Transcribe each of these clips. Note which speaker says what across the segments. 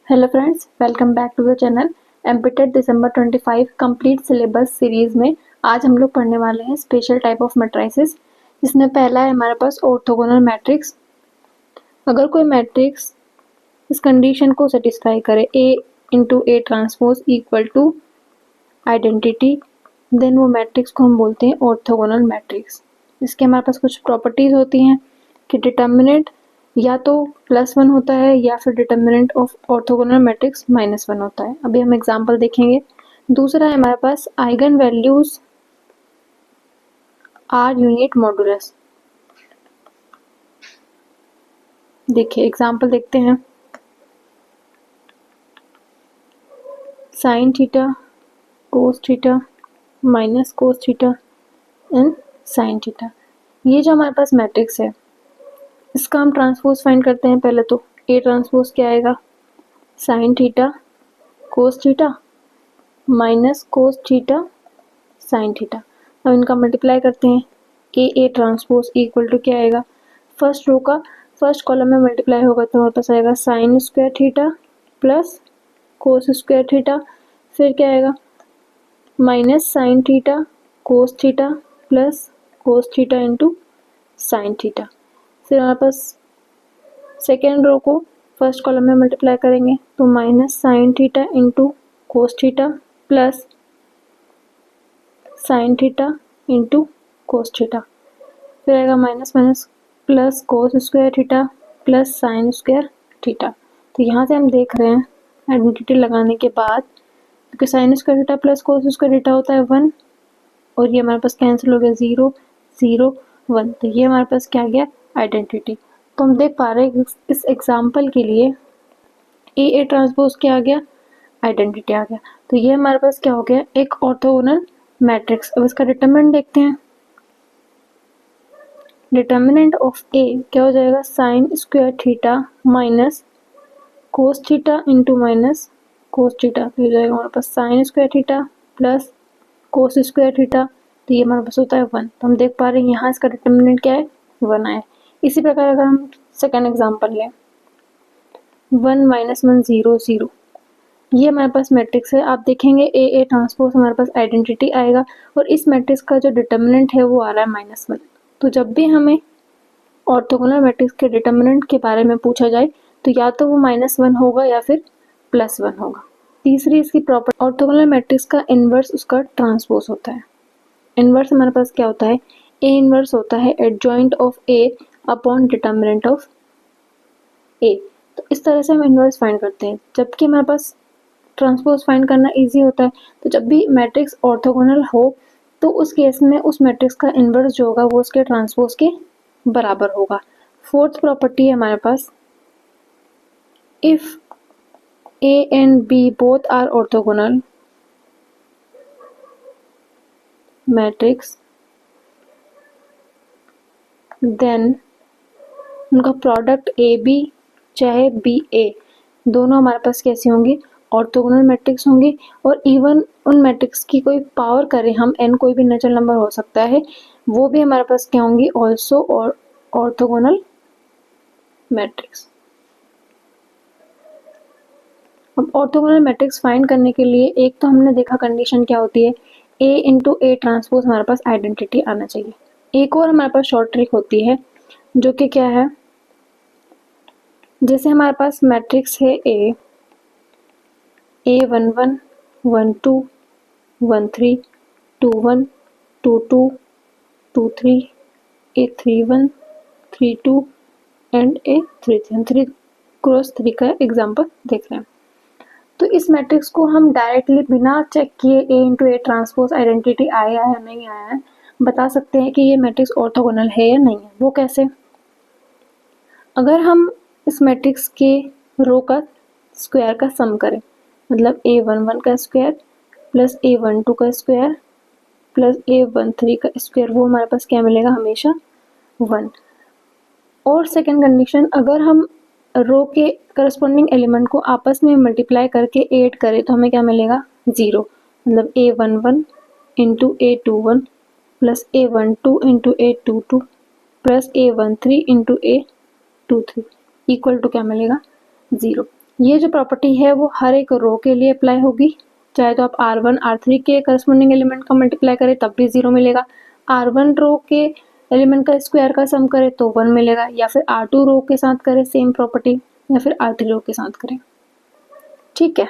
Speaker 1: Hello friends, welcome back to the channel. MPTET दिसंबर 25 complete syllabus series में आज हम लोग पढ़ने वाले हैं स्पेशल टाइप ऑफ मैट्रिसेस, जिसमें पहला है हमारे पास ऑर्थोगोनल मैट्रिक्स। अगर कोई मैट्रिक्स इस कंडीशन को सेटिस्फाई करे A into A transpose equal to identity, then वो मैट्रिक्स को हम बोलते हैं ऑर्थोगोनल मैट्रिक्स। इसके हमारे पास कुछ प्रॉपर्टीज होती हैं कि डिटर्मिनेंट या तो +1 होता है या फिर डिटर्मिनेंट ऑफ ऑर्थोगोनल मैट्रिक्स -1 होता है। अभी हम एग्जांपल देखेंगे। दूसरा है हमारे पास eigen values are unit modulus. देखिए एग्जांपल देखते हैं। Sine theta, cos theta, minus cos theta and sine theta. ये जो हमारे पास मैट्रिक्स है, इसका हम ट्रांसपोज फाइंड करते हैं। पहले तो ए ट्रांसपोज क्या आएगा, sign theta cos theta minus cos theta sine theta. अब इनका मल्टीप्लाई करते हैं। ए ट्रांसपोज इक्वल टू क्या आएगा, फर्स्ट रो का फर्स्ट कॉलम में मल्टीप्लाई होगा तो हमारे पास आएगा sign square theta plus cos square theta, फिर क्या आएगा minus sine theta cos theta plus कोस थीटा इंटू साइन थीटा। फिर हमारे पास सेकेंड रो को फर्स्ट कॉलम में मल्टीप्लाई करेंगे तो minus sine theta into cos theta plus sign theta into cos theta, फिर आएगा minus minus plus cos square theta plus sign square theta. तो यहाँ से हम देख रहे हैं आइडेंटिटी लगाने के बाद, क्योंकि sign square theta plus cos square theta होता है 1 और ये हमारे पास कैंसिल हो गया 0 0 1, तो ये हमारे पास क्या आ गया आइडेंटिटी। तो हम देख पा रहे हैं इस एग्जाम्पल के लिए ए ट्रांसपोज क्या आ गया, आइडेंटिटी आ गया। तो ये हमारे पास क्या हो गया, एक ऑर्थोगोनल मैट्रिक्स। अब इसका डिटरमिनेंट देखते हैं। डिटरमिनेंट ऑफ ए क्या हो जाएगा, sine square theta minus cos theta into minus cos theta, तो हो जाएगा हमारे पास sine square theta plus cos square theta, तो ये हमारे पास होता है 1। तो हम देख पा रहे हैं यहाँ इसका डिटरमिनेंट क्या है, 1 आया। इसी प्रकार अगर हम सेकेंड एग्जाम्पल लें, 1 -1 0 0, ये हमारे पास मैट्रिक्स है। आप देखेंगे ए ट्रांसपोज हमारे पास आइडेंटिटी आएगा और इस मैट्रिक्स का जो डिटरमिनेंट है वो आ रहा है -1। तो जब भी हमें ऑर्थोगोनल मैट्रिक्स के डिटरमिनेंट के बारे में पूछा जाए तो या तो वो -1 होगा या फिर +1 होगा। तीसरी इसकी प्रॉपर्टी, ऑर्थोगोनल मैट्रिक्स का इनवर्स उसका ट्रांसपोज होता है। इनवर्स हमारे पास क्या होता है, ए इनवर्स होता है adjoint of A upon determinant of A. तो इस तरह से हम इनवर्स फाइंड करते हैं। जबकि हमारे पास ट्रांसपोज फाइंड करना इजी होता है। तो जब भी मैट्रिक्स ऑर्थोगोनल हो तो उस केस में उस मैट्रिक्स का इनवर्स जो होगा वो उसके ट्रांसपोज के बराबर होगा। फोर्थ प्रॉपर्टी है हमारे पास, if A and B both are orthogonal matrix then उनका प्रोडक्ट ए बी चाहे बी ए, दोनों हमारे पास कैसे होंगे, ऑर्थोगोनल मैट्रिक्स होंगे। और इवन उन मैट्रिक्स की कोई पावर करें हम, n कोई भी नेचुरल नंबर हो सकता है, वो भी हमारे पास क्या होंगी, ऑल्सो और ऑर्थोगोनल मैट्रिक्स। अब ऑर्थोगोनल मैट्रिक्स फाइंड करने के लिए एक तो हमने देखा कंडीशन क्या होती है, ए इंटू ए ट्रांसपोज हमारे पास आइडेंटिटी आना चाहिए। एक और हमारे पास शॉर्ट ट्रिक होती है जो कि क्या है, जैसे हमारे पास मैट्रिक्स है ए 1 1 1 2 1 3 2 1 2 2 2 3 a 3 1 3 2 एंड a 3 3, 3 क्रॉस 3 का एग्जाम्पल देख रहे हैं। तो इस मैट्रिक्स को हम डायरेक्टली बिना चेक किए ए इंटू ए ट्रांसपोज आइडेंटिटी आया है नहीं आया है बता सकते हैं कि ये मैट्रिक्स ऑर्थोगोनल है या नहीं है। वो कैसे, अगर हम इस मैट्रिक्स के रो का स्क्वायर का सम करें, मतलब a11 का स्क्वायर प्लस a12 का स्क्वायर प्लस a13 का स्क्वायर, वो हमारे पास क्या मिलेगा, हमेशा 1। और सेकेंड कंडीशन, अगर हम रो के करस्पॉन्डिंग एलिमेंट को आपस में मल्टीप्लाई करके ऐड करें तो हमें क्या मिलेगा, 0। मतलब a11 into a21 plus a12 into a22 plus a13 into a23 equal to क्या मिलेगा, 0। ये जो प्रॉपर्टी है वो हर एक रो के लिए अप्लाई होगी, चाहे तो आप R1 R3 के करस्पॉन्डिंग एलिमेंट का मल्टीप्लाई करें तब भी 0 मिलेगा, R1 रो के एलिमेंट का स्क्वायर का सम करें तो 1 मिलेगा, या फिर R2 रो के साथ करें सेम प्रॉपर्टी, या फिर R3 रो के साथ करें। ठीक है,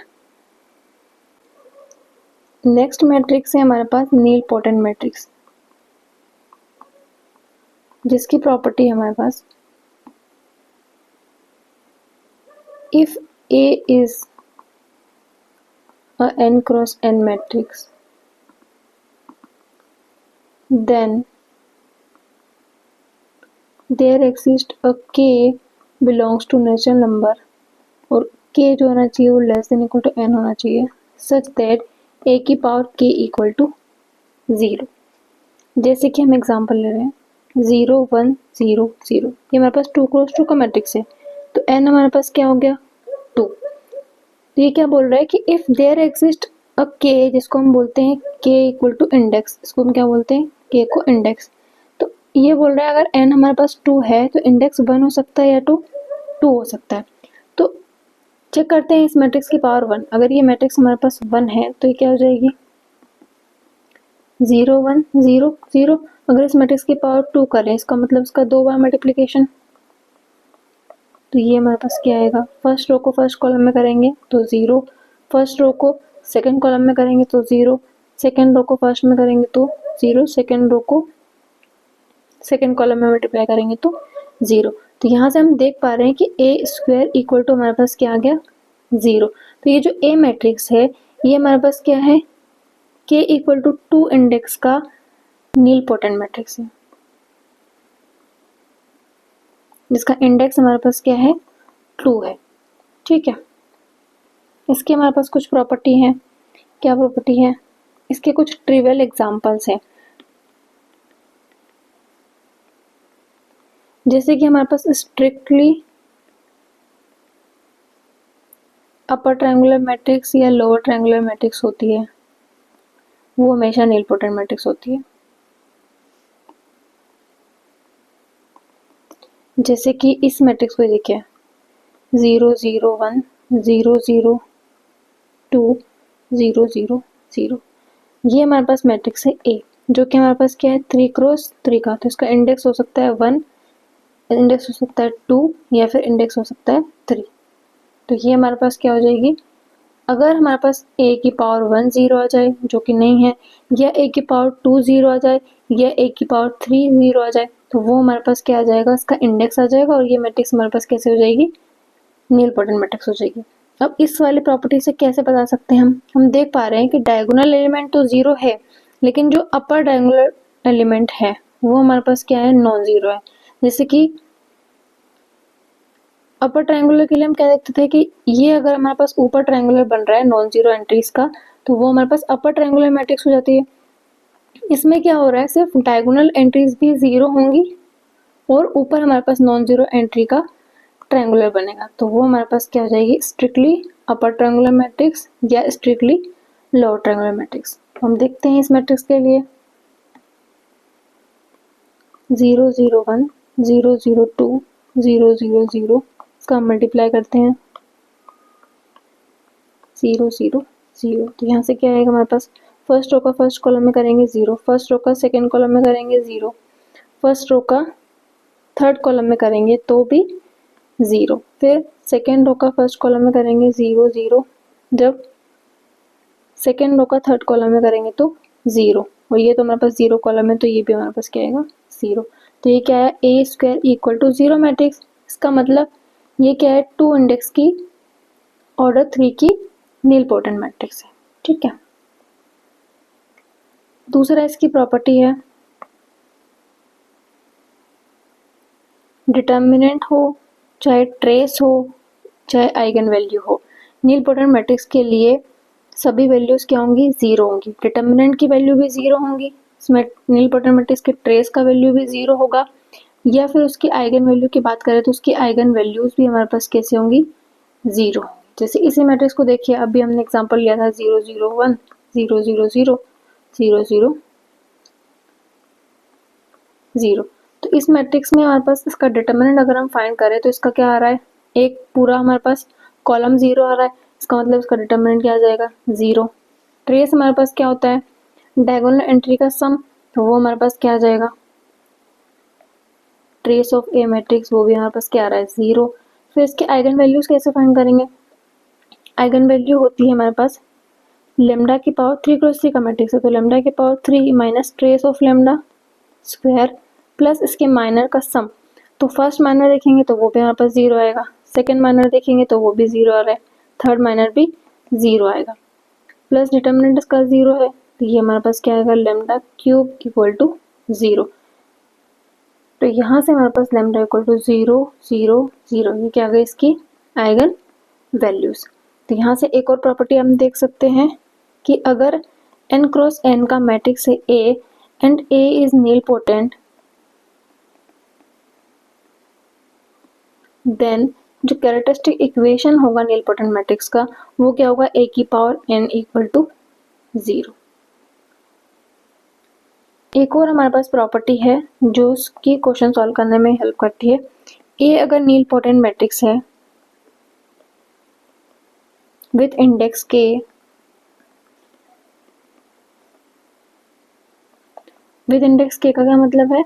Speaker 1: नेक्स्ट मैट्रिक्स है हमारे पास नीलपोटेंट मैट्रिक्स, जिसकी प्रॉपर्टी है हमारे पास if A is a n cross n matrix, then there exists a k belongs to natural number, और k जो होना चाहिए वो less than equal to n होना चाहिए, सच दैट a की पावर k इक्वल टू 0। जैसे कि हम एग्जांपल ले रहे हैं 0 1 0 0, ये हमारे पास 2 क्रॉस 2 का मैट्रिक्स है, तो n हमारे पास क्या हो गया 2। तो ये क्या बोल रहा है कि if there exist a k, जिसको हम बोलते हैं k इक्वल टू इंडेक्स, इसको हम क्या बोलते हैं k को इंडेक्स, तो ये बोल रहा है अगर n हमारे पास 2 है तो इंडेक्स 1 हो सकता है या 2 हो सकता है। तो चेक करते हैं इस मैट्रिक्स की पावर 1, अगर ये मैट्रिक्स हमारे पास 1 है तो ये क्या हो जाएगी 0 1 0 0। अगर इस मैट्रिक्स की पावर 2 करें, इसका मतलब इसका 2 बार मल्टीप्लिकेशन, तो ये हमारे पास क्या आएगा, फर्स्ट रो को फर्स्ट कॉलम में करेंगे तो 0, फर्स्ट रो को सेकंड कॉलम में करेंगे तो 0, सेकंड रो को फर्स्ट में करेंगे तो 0, सेकंड रो को सेकंड कॉलम में मल्टीप्लाई करेंगे तो 0। तो यहाँ से हम देख पा रहे हैं कि a स्क्वायर इक्वल टू हमारे पास क्या आ गया 0। तो ये जो a मैट्रिक्स है ये हमारे पास क्या है k इक्वल टू 2 इंडेक्स का नीलपोटेंट मैट्रिक्स है, जिसका इंडेक्स हमारे पास क्या है 2 है। ठीक है, इसके हमारे पास कुछ प्रॉपर्टी है, क्या प्रॉपर्टी है, इसके कुछ ट्रिवियल एग्जांपल्स हैं, जैसे कि हमारे पास स्ट्रिक्टली अपर ट्रायंगुलर मैट्रिक्स या लोअर ट्रायंगुलर मैट्रिक्स होती है, वो हमेशा नीलपोटेंट मैट्रिक्स होती है। जैसे कि इस मैट्रिक्स को देखिए 0 0 1 0 0 2 0 0 0, ये हमारे पास मैट्रिक्स है A, जो कि हमारे पास क्या है 3 क्रॉस 3 का, तो इसका इंडेक्स हो सकता है 1, इंडेक्स हो सकता है 2, या फिर इंडेक्स हो सकता है 3। तो ये हमारे पास क्या हो जाएगी, अगर हमारे पास a की पावर 1 0 आ जाए, जो कि नहीं है, या a की पावर 2 0 आ जाए, या a की पावर 3 0 आ जाए, तो वो हमारे पास क्या आ जाएगा, इसका इंडेक्स आ जाएगा, और ये मैट्रिक्स हमारे पास कैसे हो जाएगी नीलपोटेंट मैट्रिक्स हो जाएगी। अब इस वाली प्रॉपर्टी से कैसे बता सकते हैं हम देख पा रहे हैं कि डायगोनल एलिमेंट तो 0 है, लेकिन जो अपर डायगोनल एलिमेंट है वो हमारे पास क्या है नॉन जीरो है। जैसे कि अपर ट्रायंगुलर के लिए हम क्या देखते थे कि ये अगर हमारे पास ऊपर ट्रायंगुलर बन रहा है नॉन जीरो एंट्रीज का, तो वो हमारे पास अपर ट्रायंगुलर मैट्रिक्स हो जाती है। इसमें क्या हो रहा है, सिर्फ डायगोनल एंट्रीज भी 0 होंगी और ऊपर हमारे पास नॉन जीरो एंट्री का ट्रायंगुलर बनेगा, तो वो हमारे पास क्या हो जाएगी स्ट्रिक्टली अपर ट्रायंगुलर मैट्रिक्स या स्ट्रिक्टली लोअर ट्रायंगुलर मैट्रिक्स। हम देखते हैं इस मैट्रिक्स के लिए 0 0 1 0 0 2 0 0 0, इसका हम मल्टीप्लाई करते हैं 0 0 0, तो यहाँ से क्या आएगा हमारे पास, फर्स्ट रो का फर्स्ट कॉलम में करेंगे 0, फर्स्ट रो का सेकंड कॉलम में करेंगे 0, फर्स्ट रो का थर्ड कॉलम में करेंगे तो भी 0, फिर सेकेंड रो का फर्स्ट कॉलम में करेंगे 0 0, जब सेकेंड रो का थर्ड कॉलम में करेंगे तो 0, और ये तो हमारे पास 0 कॉलम है तो ये भी हमारे पास क्या आएगा 0। तो ये क्या है ए स्क्वायर इक्वल टू 0 मैट्रिक्स, इसका मतलब ये क्या है 2 इंडेक्स की ऑर्डर 3 की नीलपोटेंट मैट्रिक्स है। ठीक है, दूसरा इसकी प्रॉपर्टी है डिटर्मिनेंट हो चाहे ट्रेस हो चाहे आइगन वैल्यू हो, नीलपोटेंट मैट्रिक्स के लिए सभी वैल्यूज क्या होंगी 0 होंगी, डिटर्मिनेंट की वैल्यू भी 0 होंगी, इसमें नीलपोटेंट मैट्रिक्स के ट्रेस का वैल्यू भी 0 होगा, या फिर उसकी आइगन वैल्यू की बात करें तो उसकी आइगन वैल्यूज भी हमारे पास कैसे होंगी 0। जैसे इसी मैट्रिक्स को देखिए, अभी हमने एग्जांपल लिया था 0 0 1 0 0 0 0 0 0, तो इस मैट्रिक्स में हमारे पास इसका डिटर्मिनेंट अगर हम फाइंड करें तो इसका क्या आ रहा है, एक पूरा हमारे पास कॉलम 0 आ रहा है, इसका मतलब इसका डिटर्मिनेंट क्या आ जाएगा 0। ट्रेस हमारे पास क्या होता है, डायगोनल एंट्री का सम, तो वो हमारे पास क्या आ जाएगा, ट्रेस ऑफ ए मैट्रिक्स, वो भी हमारे पास क्या आ रहा है 0। फिर इसके आइगन वैल्यूज कैसे फाइंड करेंगे, आइगन वैल्यू होती है हमारे पास लेमडा की पावर 3 क्रॉस 3 का मैट्रिक्स है, तो लेमडा की power 3 minus trace of lambda square plus इसके माइनर का सम। तो फर्स्ट माइनर देखेंगे तो वो भी हमारे पास 0 आएगा, सेकंड माइनर देखेंगे तो वो भी 0 आ रहा है, थर्ड माइनर भी 0 आएगा, प्लस डिटर्मिनेंट इसका 0 है, तो ये हमारे पास क्या आएगा लेमडा क्यूब इक्वल टू 0। तो यहाँ से हमारे पास लेमडा इक्वल टू 0 0 0, ये क्या आ गई इसकी आइगन वैल्यूज। तो यहाँ से एक और प्रॉपर्टी हम देख सकते हैं कि अगर n क्रॉस n का मैट्रिक्स है A and A is nilpotent, then जो कैरेक्टरिस्टिक इक्वेशन होगा नीलपोटेंट मैट्रिक्स का वो क्या होगा, A की पावर n इक्वल टू 0। एक और हमारे पास प्रॉपर्टी है जो उसकी क्वेश्चन सॉल्व करने में हेल्प करती है। A अगर नीलपोटेंट मैट्रिक्स है with index k, with index k का क्या मतलब है,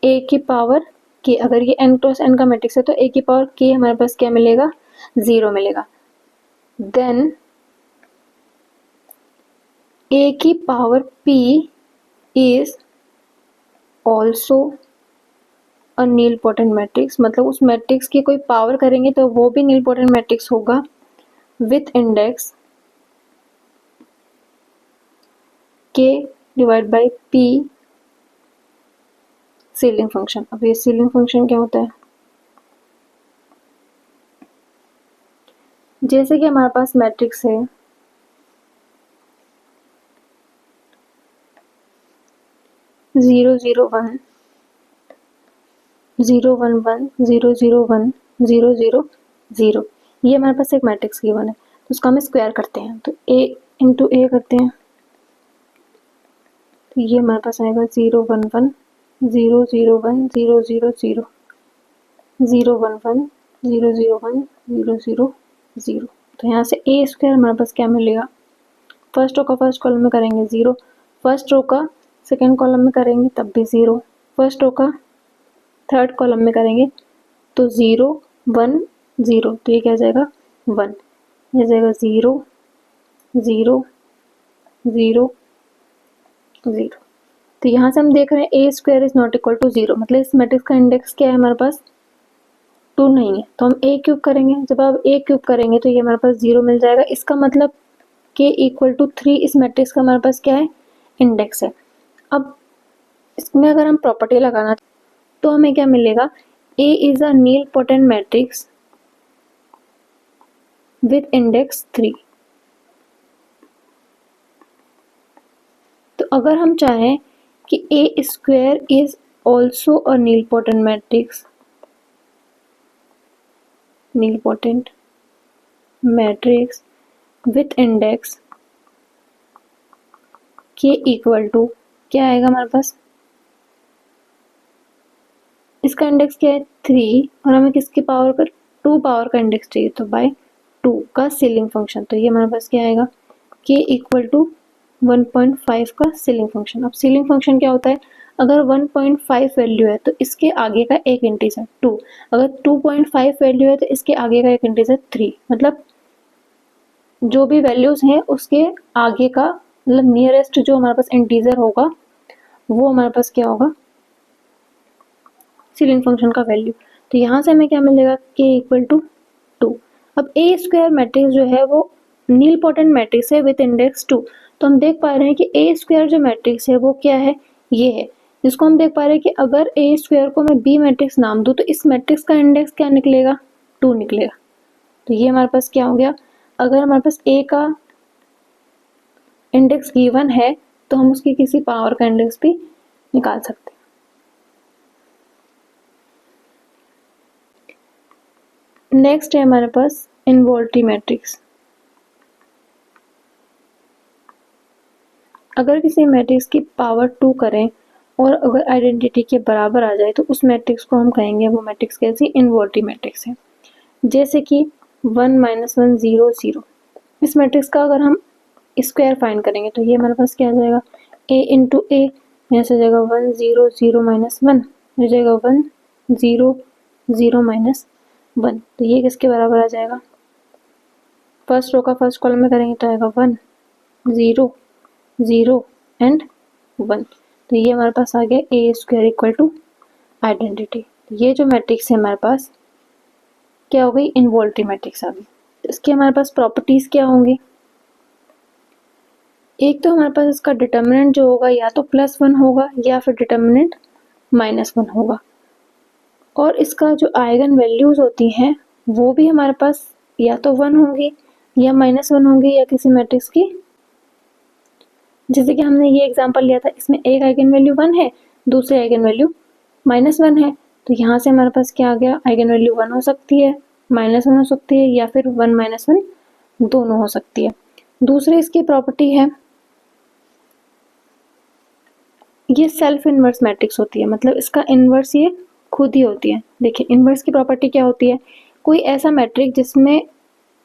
Speaker 1: a की पावर k, अगर ये n क्रॉस n का मैट्रिक्स है तो a की पावर k हमारे पास क्या मिलेगा 0 मिलेगा। देन a की power p is also a nilpotent matrix, मतलब उस मैट्रिक्स की कोई पावर करेंगे तो वो भी नीलपोटेंट मैट्रिक्स होगा with index k divide by p ceiling function. अब ये सीलिंग फंक्शन क्या होता है, जैसे कि हमारे पास मैट्रिक्स है 0 0 1 0 1 1 0 0 1 0 0 0, ये हमारे पास एक मैट्रिक्स गिवन है, तो उसका हम स्क्वायर करते हैं, तो a इंटू ए करते हैं, तो ये हमारे पास आएगा 0 1 1 0 0 1 0 0 0 0 1 1 0 0 1 0 0 0। तो यहाँ से a स्क्वायर हमारे पास क्या मिलेगा, फर्स्ट रो का फर्स्ट कॉलम में करेंगे 0, फर्स्ट रो का सेकेंड कॉलम में करेंगे तब भी 0, फर्स्ट रो का थर्ड कॉलम में करेंगे तो 0 1 0, तो ये क्या जाएगा 1, ये जाएगा 0 0 0 0। तो यहाँ से हम देख रहे हैं a square is not equal to 0, मतलब इस मैट्रिक्स का इंडेक्स क्या है हमारे पास 2 नहीं है, तो हम a क्यूब करेंगे, जब आप a क्यूब करेंगे तो ये हमारे पास 0 मिल जाएगा, इसका मतलब k इक्वल टू 3 इस मैट्रिक्स का हमारे पास क्या है इंडेक्स है। अब इसमें अगर हम प्रॉपर्टी लगाना तो हमें क्या मिलेगा, A is a nilpotent matrix with index 3। तो अगर हम चाहें कि A square is also a nilpotent matrix, nilpotent matrix with index k equal to क्या आएगा हमारे पास, इसका इंडेक्स क्या है 3 और हमें किसकी पावर का 2 पावर का इंडेक्स चाहिए, तो बाय 2 का सीलिंग फंक्शन, तो ये हमारे पास क्या आएगा k इक्वल टू 1.5 का सीलिंग फंक्शन। अब सीलिंग फंक्शन क्या होता है, अगर 1.5 वैल्यू है तो इसके आगे का एक इंटीजर 2, अगर 2.5 वैल्यू है तो इसके आगे का एक इंटीजर 3, मतलब जो भी वैल्यूज हैं उसके आगे का मतलब नियरेस्ट जो हमारे पास इंटीजर होगा वो हमारे पास क्या होगा सीलिंग फंक्शन का वैल्यू। तो यहाँ से हमें क्या मिलेगा k इक्वल टू 2। अब a स्क्वायर मैट्रिक्स जो है वो नीलपोटेंट मैट्रिक्स है विथ इंडेक्स 2, तो हम देख पा रहे हैं कि a स्क्वायर जो मैट्रिक्स है वो क्या है, ये है, जिसको हम देख पा रहे हैं कि अगर a स्क्वायर को मैं b मैट्रिक्स नाम दूँ तो इस मैट्रिक्स का इंडेक्स क्या निकलेगा 2 निकलेगा। तो ये हमारे पास क्या हो गया, अगर हमारे पास a का इंडेक्स गिवन है तो हम उसकी किसी पावर का इंडेक्स भी निकाल सकते हैं। नेक्स्ट है हमारे पास इनवॉल्यूटरी मैट्रिक्स। अगर किसी मैट्रिक्स की पावर 2 करें और अगर आइडेंटिटी के बराबर आ जाए तो उस मैट्रिक्स को हम कहेंगे वो मैट्रिक्स कैसी इनवॉल्यूटरी मैट्रिक्स है। जैसे कि 1 माइनस 1 0 0। इस मैट्रिक्स का अगर हम स्क्वायर फाइंड करेंगे तो ये हमारे पास क्या आ जाएगा, a इंटू ए, यहाँ से जाएगा 1 0 0 माइनस 1, हो जाएगा 1 0 0 माइनस 1। तो ये किसके बराबर आ जाएगा, फर्स्ट रो का फर्स्ट कॉलम में करेंगे तो आएगा 1 0 0 एंड 1। तो ये हमारे पास आ गया ए स्क्वायर इक्वल टू आइडेंटिटी। ये जो मैट्रिक्स है हमारे पास क्या हो गई, इनवॉल्यूटरी मैट्रिक्स आ गई। तो इसके हमारे पास प्रॉपर्टीज क्या होंगी, एक तो हमारे पास इसका डिटर्मिनेंट जो होगा या तो +1 होगा या फिर डिटर्मिनेंट -1 होगा, और इसका जो आइगन वैल्यूज होती हैं वो भी हमारे पास या तो 1 होंगी या -1 होंगी या किसी मैट्रिक्स की, जैसे कि हमने ये एग्जांपल लिया था, इसमें एक आइगन वैल्यू 1 है, दूसरे आइगन वैल्यू -1 है। तो यहाँ से हमारे पास क्या आ गया, आइगन वैल्यू 1 हो सकती है, -1 हो सकती है या फिर 1 -1 दोनों हो सकती है। दूसरी इसकी प्रॉपर्टी है, ये सेल्फ इनवर्स मैट्रिक्स होती है, मतलब इसका इनवर्स ये खुद ही होती है। देखिए इनवर्स की प्रॉपर्टी क्या होती है, कोई ऐसा मैट्रिक्स जिसमें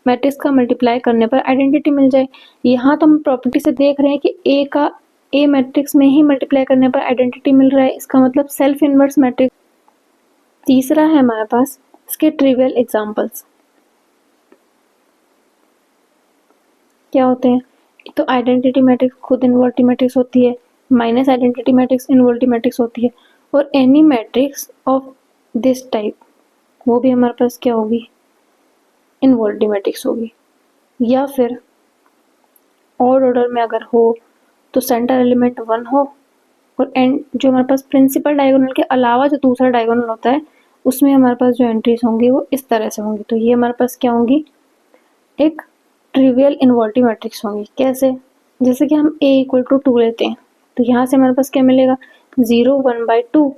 Speaker 1: मैट्रिक्स का मल्टीप्लाई करने पर आइडेंटिटी मिल जाए। यहाँ तो हम प्रॉपर्टी से देख रहे हैं कि ए का ए मैट्रिक्स में ही मल्टीप्लाई करने पर आइडेंटिटी मिल रहा है, इसका मतलब सेल्फ इनवर्स मैट्रिक्स। तीसरा है हमारे पास इसके ट्रिवियल एग्जांपल्स क्या होते हैं, तो आइडेंटिटी मैट्रिक्स खुद इनवॉल्यूटरी मैट्रिक्स होती है, minus identity matrix involutory matrix होती है, और any matrix of this type वो भी हमारे पास क्या होगी, इनवॉल्यूटरी मैट्रिक्स होगी। या फिर ऑड ऑर्डर में अगर हो तो सेंटर एलिमेंट 1 हो और एंड जो हमारे पास प्रिंसिपल डायगोनल के अलावा जो दूसरा डायगोनल होता है उसमें हमारे पास जो एंट्रीज होंगी वो इस तरह से होंगी। तो ये हमारे पास क्या होंगी, एक ट्रिवियल इनवॉल्यूटरी मैट्रिक्स होंगी। कैसे, जैसे कि हम a इक्वल टू 2 लेते हैं तो यहाँ से हमारे पास क्या मिलेगा, 0 1/2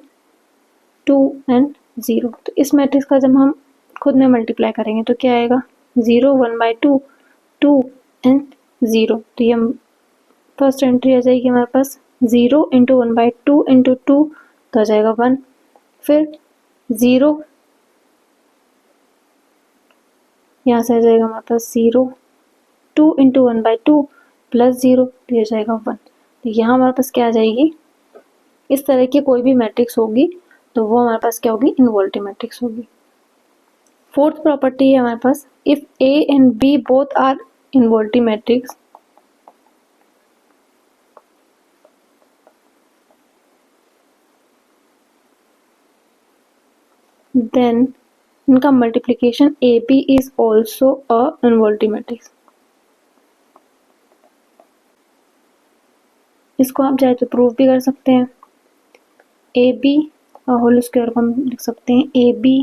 Speaker 1: 2 एंड 0। तो इस मैट्रिक्स का जब हम खुद में मल्टीप्लाई करेंगे तो क्या आएगा, 0 1/2 2 एंड 0। तो ये हम फर्स्ट एंट्री आ जाएगी हमारे पास 0 इंटू 1/2 इंटू 2 तो आ जाएगा 1, फिर 0 यहाँ से आ जाएगा हमारे पास 0 2 इंटू 1/2 प्लस 0 तो ये जाएगा 1। तो यहाँ हमारे पास क्या आ जाएगी, इस तरह की कोई भी मैट्रिक्स होगी तो वो हमारे पास क्या होगी, इनवॉल्यूटरी मैट्रिक्स होगी। फोर्थ प्रॉपर्टी है हमारे पास, if A and B both are involutory matrix then इनका multiplication A B is also a involutory matrix. इसको आप चाहे तो प्रूव भी कर सकते हैं, ए बी होल स्क्वायर को हम लिख सकते हैं A B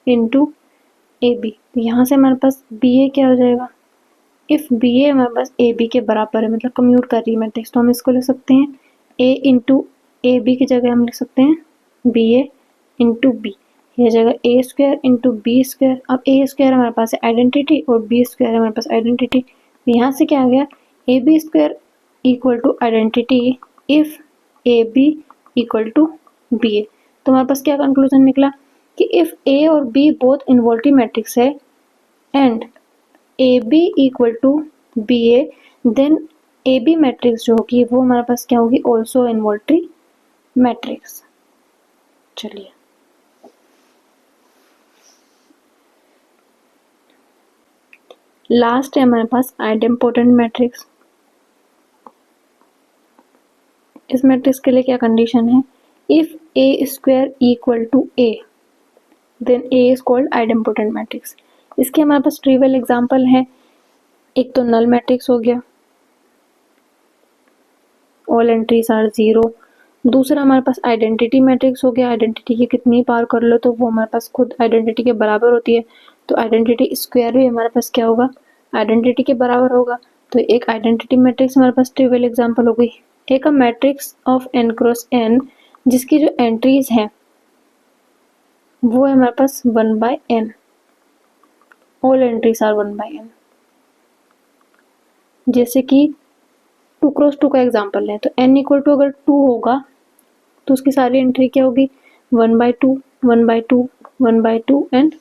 Speaker 1: into A B. तो यहाँ से हमारे पास बी ए क्या हो जाएगा, इफ बी ए हमारे पास ए बी के बराबर है, मतलब कम्यूट कर रही है मैट्रिक्स, तो हम इसको लिख सकते हैं ए इंटू ए बी की जगह हम लिख सकते हैं बी ए इंटू बी, यह जाएगा A square into B square. अब ए स्क्वायर हमारे पास है आइडेंटिटी और बी स्क्वायर हमारे पास आइडेंटिटी, तो यहाँ से क्या आ गया, A B square equal to identity if A B equal to B A. तो हमारे पास क्या कंक्लूजन निकला कि इफ ए और बी बोथ इनवॉल्यूटरी मैट्रिक्स है and A B equal to B A, then A B matrix जो होगी वो हमारे पास क्या होगी, ऑल्सो इनवॉल्यूटरी मैट्रिक्स। चलिए लास्ट है हमारे पास आइडेम्पोटेंट मैट्रिक्स। इस मैट्रिक्स के लिए क्या कंडीशन है, if A square equal to A then A is called idempotent matrix. इसके हमारे पास ट्रिवियल एग्जांपल है, एक तो नल मैट्रिक्स हो गया, ऑल एंट्रीज आर 0। दूसरा हमारे पास आइडेंटिटी मैट्रिक्स हो गया, आइडेंटिटी की कितनी पावर कर लो तो वो हमारे पास खुद आइडेंटिटी के बराबर होती है, तो आइडेंटिटी स्क्वायर भी हमारे पास क्या होगा, आइडेंटिटी के बराबर होगा। तो एक आइडेंटिटी मैट्रिक्स हमारे पास ट्रिवियल एग्जांपल हो गई। एक matrix of n cross n जिसकी जो एंट्रीज हैं वो है हमारे पास 1/n, all entries are 1/n। जैसे कि 2 क्रॉस 2 का एग्जांपल लें तो n इक्वल टू अगर 2 होगा तो उसकी सारी एंट्री क्या होगी, 1/2 1/2 1/2 एंड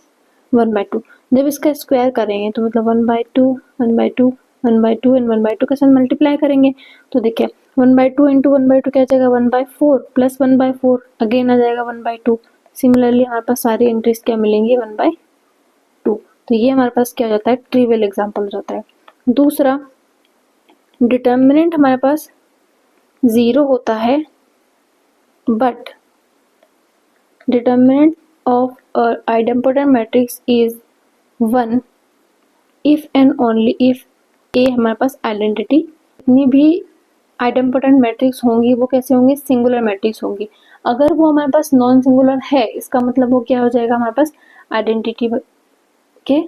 Speaker 1: 1/2। जब इसका स्क्वायर करेंगे तो मतलब 1/2 1/2 1/2 एंड 1/2 के साथ मल्टीप्लाई करेंगे तो देखिए 1/2 इंटू 1/2 क्या आ जाएगा 1/4 प्लस 1/4 अगेन आ जाएगा 1/2। सिमिलरली हमारे पास सारी एंट्रीज क्या मिलेंगी 1/2। तो ये हमारे पास क्या हो जाता है ट्रिवियल एग्जाम्पल हो जाता है। दूसरा डिटर्मिनेंट हमारे पास 0 होता है but determinant of idempotent matrix is 1 if and only if A हमारे पास आइडेंटिटी। जितनी भी आइडेम्पोटेंट मैट्रिक्स होंगी वो कैसे होंगी सिंगुलर मैट्रिक्स होंगी। अगर वो हमारे पास नॉन सिंगुलर है इसका मतलब वो क्या हो जाएगा हमारे पास आइडेंटिटी के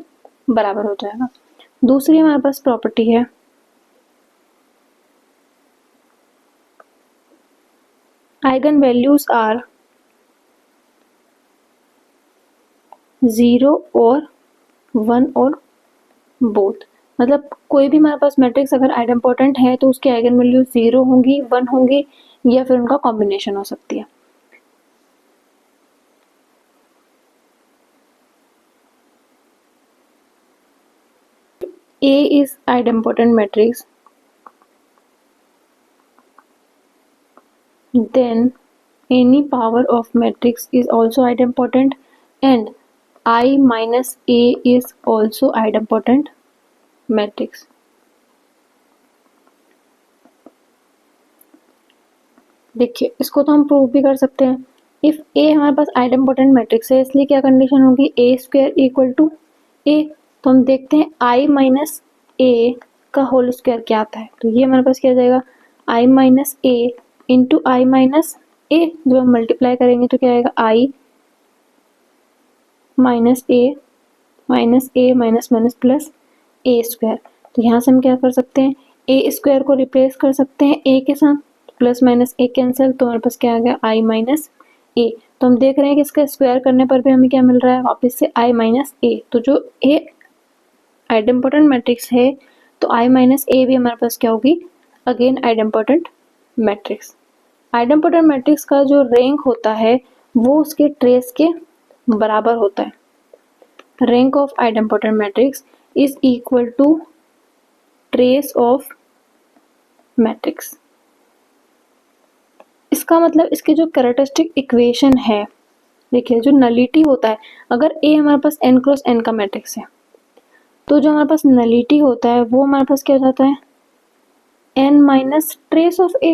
Speaker 1: बराबर हो जाएगा। दूसरी हमारे पास प्रॉपर्टी है आइगन वैल्यूज आर 0 और 1 और बोथ। मतलब कोई भी हमारे पास मैट्रिक्स अगर आइडेम्पोटेंट है तो उसकी आइगन वैल्यू 0 होंगी 1 होंगी या फिर उनका कॉम्बिनेशन हो सकती है। A is idempotent matrix, then any power of matrix is also idempotent and I minus A is also idempotent matrix. देखिए इसको तो हम प्रूव भी कर सकते हैं। इफ A हमारे पास आइडेम्पोटेंट मैट्रिक्स है इसलिए क्या कंडीशन होगी A square equal to A। तो हम देखते हैं I माइनस A का होल स्क्वायर क्या आता है तो ये हमारे पास क्या आ जाएगा I minus A into I minus A। जब हम मल्टीप्लाई करेंगे तो क्या आएगा I minus A minus A minus minus plus A square. तो यहाँ से हम क्या कर सकते हैं A स्क्वायर को रिप्लेस कर सकते हैं A के साथ प्लस माइनस A कैंसिल तो हमारे पास क्या आ गया I माइनस A। तो हम देख रहे हैं कि इसका स्क्वायर करने पर भी हमें क्या मिल रहा है वापस से I माइनस A। तो जो A आइडेम्पोटेंट मैट्रिक्स है तो I माइनस A भी हमारे पास क्या होगी again idempotent matrix. Idempotent matrix का जो रैंक होता है वो उसके ट्रेस के बराबर होता है। Rank of idempotent matrix is equal to trace of matrix. इसका मतलब इसके जो कैरेक्टरिस्टिक इक्वेशन है देखिए जो नलिटी होता है अगर A हमारे पास n क्रॉस n का मैट्रिक्स है तो जो हमारे पास नलिटी होता है वो हमारे पास क्या हो जाता है n minus trace of A।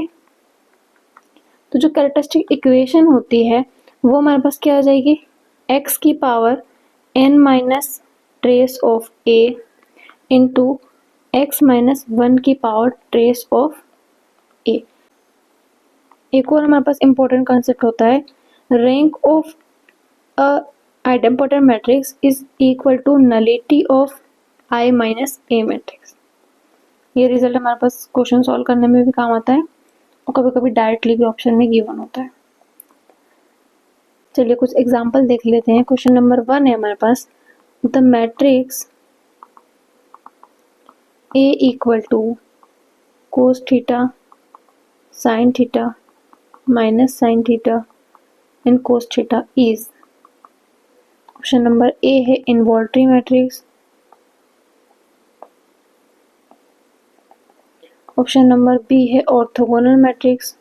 Speaker 1: तो जो कैरेक्टरिस्टिक इक्वेशन होती है वो हमारे पास क्या आ जाएगी x की power n minus trace of A into x minus 1 की पावर ट्रेस ऑफ A। एक और हमारे पास इंपॉर्टेंट कॉन्सेप्ट होता है rank of a idempotent matrix is equal to nullity of I minus A matrix. ये रिजल्ट हमारे पास क्वेश्चन सॉल्व करने में भी काम आता है और कभी कभी डायरेक्टली भी ऑप्शन में गिवन होता है। चलिए कुछ एग्जांपल देख लेते हैं। क्वेश्चन नंबर 1 है हमारे पास the matrix A equal to cos theta sine theta minus sine theta and cos theta is. Option number A है involutory matrix. Option number B है orthogonal matrix.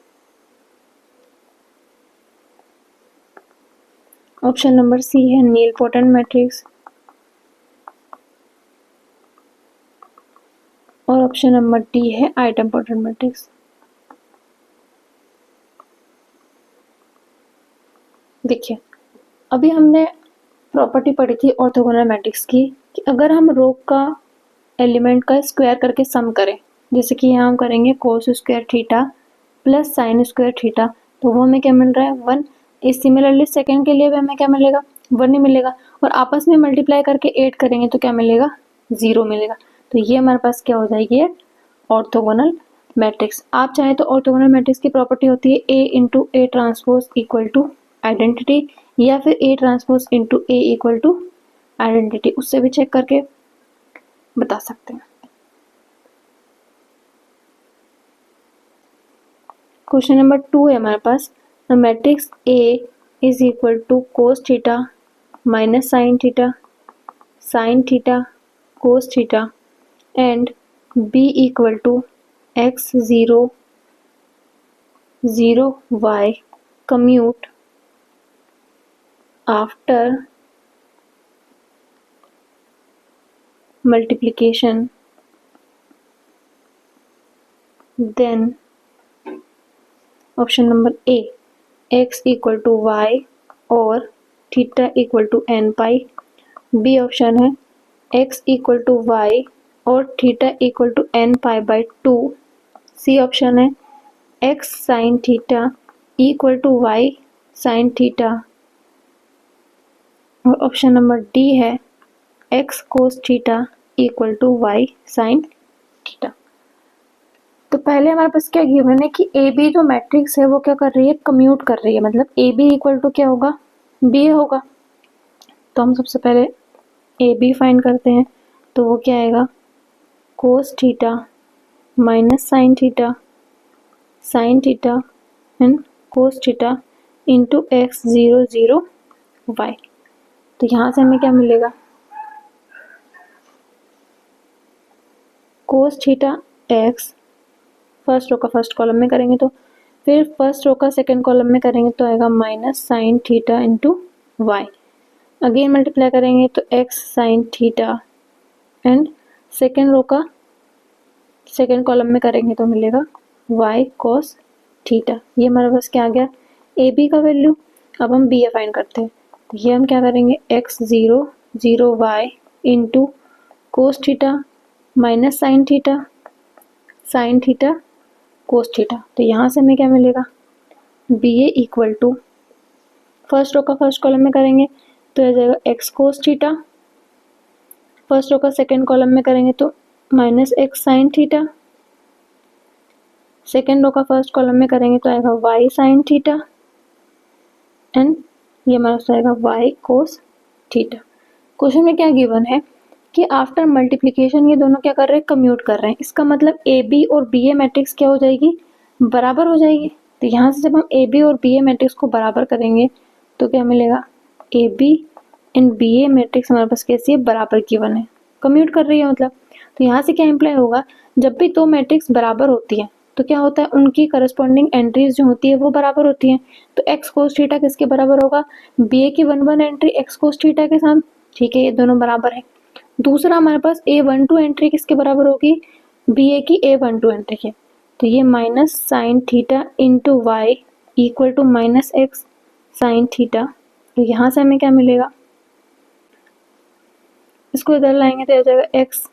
Speaker 1: Option number C है nilpotent matrix और option number D है idempotent matrix. देखिए अभी हमने property पढ़ी थी ऑर्थोगोनल मैट्रिक्स की कि अगर हम रो का एलिमेंट का स्क्वायर करके सम करें जैसे कि यहाँ हम करेंगे कोस square theta plus sign square theta तो वो हमें क्या मिल रहा है 1। इस सिमिलरली सेकंड के लिए भी हमें क्या मिलेगा 1 ही मिलेगा और आपस में मल्टीप्लाई करके 8 करेंगे तो क्या मिलेगा 0 मिलेगा। तो ये हमारे पास क्या हो जाएगी है ऑर्थोगोनल मैट्रिक्स। आप चाहें तो ऑर्थोगोनल मैट्रिक्स की प्रॉपर्टी होती है A into A transpose equal to identity या फिर A transpose into A equal to identity उससे भी चेक करके बता सकते हैं। क्वेश्चन नंबर 2 है हमारे पास matrix A is equal to cos theta minus sine theta sin theta cos theta and b equal to x 0 0 y commute after multiplication, then option number A x equal to y और theta equal to N pi, B option है x equal to y और theta equal to N pi by 2, C option है x sine theta equal to y sine theta और option number D है x cos theta equal to y sine theta. तो पहले हमारे पास क्या given है कि ए बी जो मैट्रिक्स है वो क्या कर रही है, कम्यूट कर रही है, मतलब ए बी इक्वल टू क्या होगा, बी होगा। तो हम सबसे पहले ए बी फाइंड करते हैं, तो वो क्या आएगा, cos theta minus sine theta and cos theta into X 0 0 Y. तो यहाँ से हमें क्या मिलेगा, cos theta X first row का फर्स्ट कॉलम में करेंगे, तो फिर फर्स्ट रो का सेकंड कॉलम में करेंगे तो आएगा minus sine theta into Y. Again multiply करेंगे तो X sine theta and second row का सेकंड कॉलम में करेंगे तो मिलेगा वाई कॉस थीटा। ये हमारे पास क्या आ गया, ए बी का वैल्यू। अब हम बी फाइंड करते हैं, तो ये हम क्या करेंगे, X 0 0 Y into cos theta minus sine theta cos theta. तो यहाँ से हमें क्या मिलेगा, B A equal to first row का फर्स्ट कॉलम में करेंगे तो आ जाएगा X cos theta, first row का सेकंड कॉलम में करेंगे तो minus X sine theta, second row का फर्स्ट कॉलम में करेंगे तो आएगा वाई साइन थीटा एंड ये हमारा आएगा वाई कोस थीटा। क्वेश्चन में क्या गिवन है कि आफ्टर मल्टीप्लिकेशन ये दोनों क्या कर रहे हैं, कम्यूट कर रहे हैं। इसका मतलब ए बी और बी ए मैट्रिक्स क्या हो जाएगी, बराबर हो जाएगी। तो यहाँ से जब हम ए बी और बी ए मैट्रिक्स को बराबर करेंगे तो क्या मिलेगा, A B and B A matrix हमारे पास कैसी है, बराबर गिवन है, कम्यूट कर रही है मतलब। तो यहाँ से क्या इम्प्लाई होगा, जब भी दो मैट्रिक्स बराबर होती है तो क्या होता है, उनकी करस्पॉन्डिंग एंट्रीज जो होती है वो बराबर होती हैं। तो एक्स कोस थीटा किसके बराबर होगा, बी ए की 1 1 एंट्री एक्स कोस थीटा के साथ, ठीक है, ये दोनों बराबर है। दूसरा हमारे पास A12 एंट्री किसके बराबर होगी, बी ए की A12 एंट्री के। तो ये minus sine theta into Y equal to minus X sine theta. तो यहाँ से हमें क्या मिलेगा, इसको इधर लाएंगे तो आ जाएगा एक्स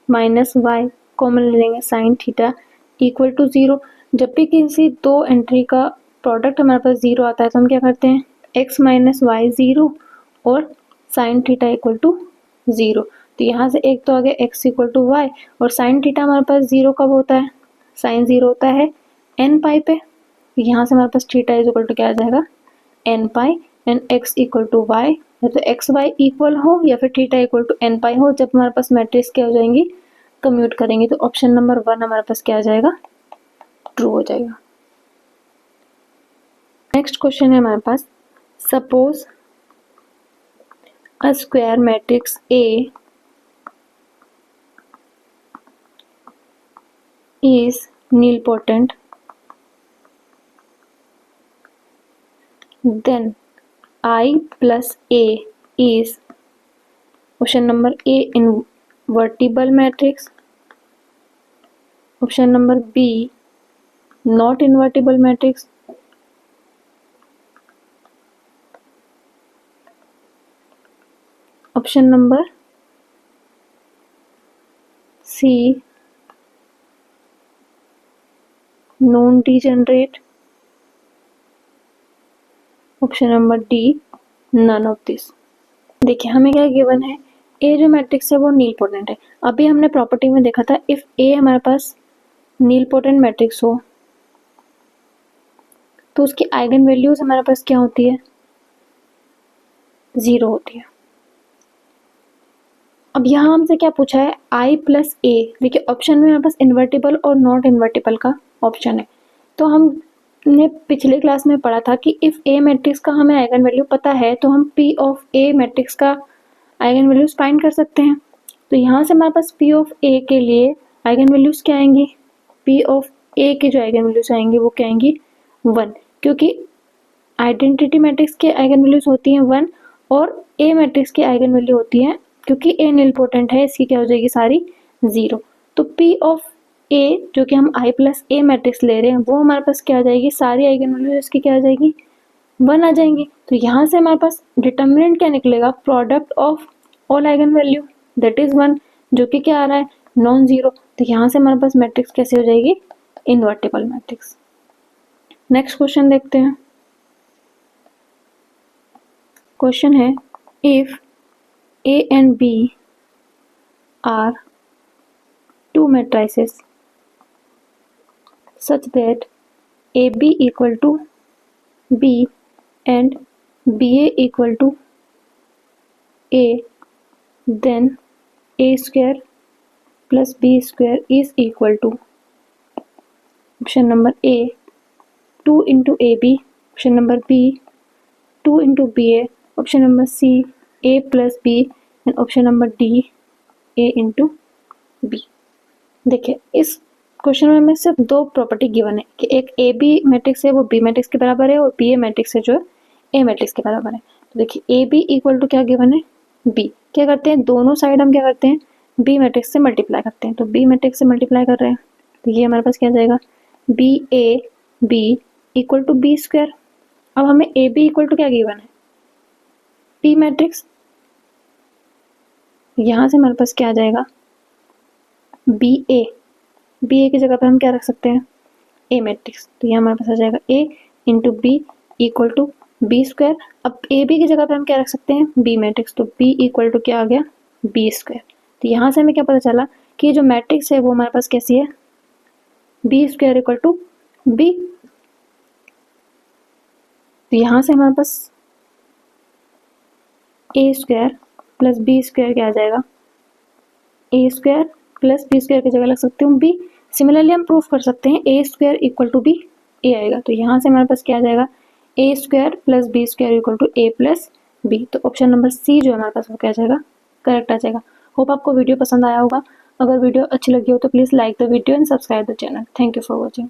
Speaker 1: माइनस वाई, कॉमन ले लेंगे साइन थीटा इक्वल टू 0। जब भी किसी दो एंट्री का प्रोडक्ट हमारे पास 0 आता है तो हम क्या करते हैं, एक्स माइनस वाई 0 और साइन थीटा इक्वल टू 0। तो यहाँ से एक तो आ गया एक्स इक्वल टू वाई और साइन थीटा हमारे पास 0 कब होता है, साइन 0 होता है एन पाई पे। तो यहाँ से हमारे पास थीटा इज इक्वल टू क्या आ जाएगा, N pi and X equal to Y, या तो एक्स वाई इक्वल हो या फिर theta equal to N pi हो। जब हमारे पास मैट्रिक्स क्या हो जाएंगी, कम्यूट करेंगे, तो ऑप्शन नंबर 1 हमारे पास क्या आ जाएगा, ट्रू हो जाएगा। नेक्स्ट क्वेश्चन है हमारे पास, suppose a square matrix A is nilpotent, then I plus A is option number A invertible matrix, option number B not invertible matrix, option number C non degenerate, option number D none of this. देखिए हमें क्या given है, ए जो matrix है वो nilpotent है। अभी हमने प्रॉपर्टी में देखा था, इफ ए हमारे पास नीलपोटेंट मैट्रिक्स हो तो उसकी आइगन वैल्यूज हमारे पास क्या होती है, 0 होती है। अब यहाँ हमसे क्या पूछा है, आई प्लस ए। देखिए ऑप्शन में हमारे पास इन्वर्टिबल और नॉट इन्वर्टिबल का ऑप्शन है। तो हमने पिछले क्लास में पढ़ा था कि इफ ए मैट्रिक्स का हमें आइगन वैल्यू पता है तो हम पी ऑफ ए मैट्रिक्स का आइगन वैल्यूज फाइंड कर सकते हैं। तो यहाँ से हमारे पास पी ऑफ ए के लिए आइगन वैल्यूज क्या आएंगी, पी ऑफ ए के जो आइगन वैल्यूज आएंगी वो क्या आएंगी 1, क्योंकि आइडेंटिटी मैट्रिक्स के आइगन वैल्यूज होती हैं 1 और ए मैट्रिक्स की आइगन वैल्यू होती है, क्योंकि ए निलपोटेंट है इसकी क्या हो जाएगी सारी 0। तो पी ऑफ ए जो कि हम आई प्लस ए मैट्रिक्स ले रहे हैं वो हमारे पास क्या आ जाएगी, सारी आइगन वैल्यूज इसकी क्या आ जाएगी 1 आ जाएंगी। तो यहाँ से हमारे पास डिटर्मिनेंट क्या निकलेगा, product of all eigen value that is 1, जो कि क्या आ रहा है नॉन जीरो। तो यहाँ से हमारे पास मैट्रिक्स कैसे हो जाएगी, इनवर्टिबल मैट्रिक्स। नेक्स्ट क्वेश्चन देखते हैं। क्वेश्चन है if A and B are two matrices such that AB equal to B and BA equal to A, then A square plus B square is equal to option number A 2 into AB, option number B 2 into BA, option number C A plus B and option number D A into B। देखिए इस question में हमें सिर्फ दो property given है कि एक ए B matrix है वो बी मैट्रिक्स के बराबर है और बी ए मैट्रिक्स है जो ए मैट्रिक्स के बराबर है। तो देखिए ए बी इक्वल टू क्या गिवन है बी, क्या करते हैं दोनों साइड हम क्या करते हैं बी मैट्रिक्स से मल्टीप्लाई करते हैं। तो बी मैट्रिक्स से मल्टीप्लाई कर रहे हैं तो ये हमारे पास क्या जाएगा B A B equal to B square. अब हमें ए बी इक्वल टू क्या गिवन है बी मैट्रिक्स, यहाँ से हमारे पास क्या आ जाएगा बी ए की जगह पर हम क्या रख सकते हैं ए मैट्रिक्स। तो यहाँ हमारे पास आ जाएगा A into B equal to B square. अब ए बी की जगह पर हम क्या रख सकते हैं बी मैट्रिक्स, तो बी इक्वल टू क्या आ गया बी स्क्वायर। तो यहाँ से हमें क्या पता चला कि जो मैट्रिक्स है वो हमारे पास कैसी है B square equal to B. तो यहाँ से हमारे पास A square plus B square क्या आ जाएगा A square plus B square की जगह लग सकते हूँ बी। सिमिलरली हम प्रूफ कर सकते हैं A square equal to B A आएगा। तो यहाँ से हमारे पास क्या आ जाएगा A square plus B square equal to A plus B. तो ऑप्शन नंबर सी जो है हमारे पास वो क्या आ जाएगा करेक्ट आ जाएगा। होप आपको वीडियो पसंद आया होगा। अगर वीडियो अच्छी लगी हो तो please like the video and subscribe the channel. Thank you for watching.